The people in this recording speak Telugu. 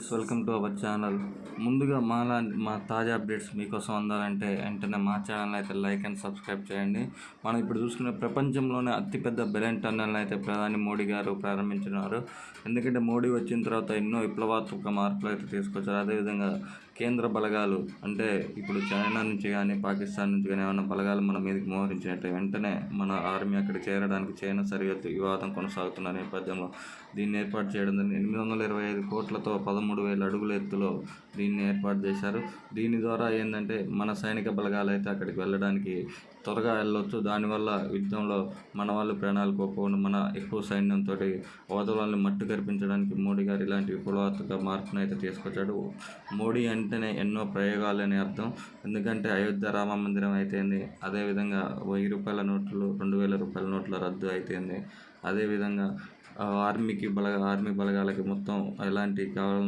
Welcome to our channel. ముందుగా మా తాజా అప్డేట్స్ మీకోసం అందాలంటే వెంటనే మా ఛానల్ అయితే లైక్ అండ్ సబ్స్క్రైబ్ చేయండి. మనం ఇప్పుడు చూసుకునే ప్రపంచంలోనే అతిపెద్ద బెలెన్ టన్నెల్ని అయితే ప్రధాని మోడీ గారు ప్రారంభించినారు. ఎందుకంటే మోడీ వచ్చిన తర్వాత ఎన్నో విప్లవాత్మక మార్పులు అయితే తీసుకొచ్చారు. అదేవిధంగా కేంద్ర బలగాలు అంటే ఇప్పుడు చైనా నుంచి కానీ పాకిస్తాన్ నుంచి కానీ ఏమైనా బలగాలు మన మీదకి మోహరించినట్టే వెంటనే మన ఆర్మీ అక్కడికి చేరడానికి చైనా సరిహద్దు వివాదం కొనసాగుతున్న నేపథ్యంలో దీన్ని ఏర్పాటు చేయడం జరిగింది. 825 కోట్లతో 13,000 అడుగుల ఎత్తులో దీన్ని ఏర్పాటు చేశారు. దీని ద్వారా ఏంటంటే మన సైనిక బలగాలు అయితే అక్కడికి వెళ్ళడానికి త్వరగా వెళ్ళొచ్చు. దానివల్ల యుద్ధంలో మన వాళ్ళు ప్రాణాలు కోల్పోకుండా మన ఎక్కువ సైన్యంతో అవతల వాళ్ళని మట్టు కరిపించడానికి మోడీ గారు ఇలాంటి విప్లవాత్మక మార్పును అయితే తీసుకొచ్చాడు. మోడీ అంటేనే ఎన్నో ప్రయోగాలని అర్థం. ఎందుకంటే అయోధ్య రామ మందిరం అయితేంది, అదేవిధంగా 1000 రూపాయల నోట్లు 2000 రూపాయల నోట్ల రద్దు అయితేంది, అదేవిధంగా ఆర్మీ బలగాలకి మొత్తం ఎలాంటి కావాలన్నా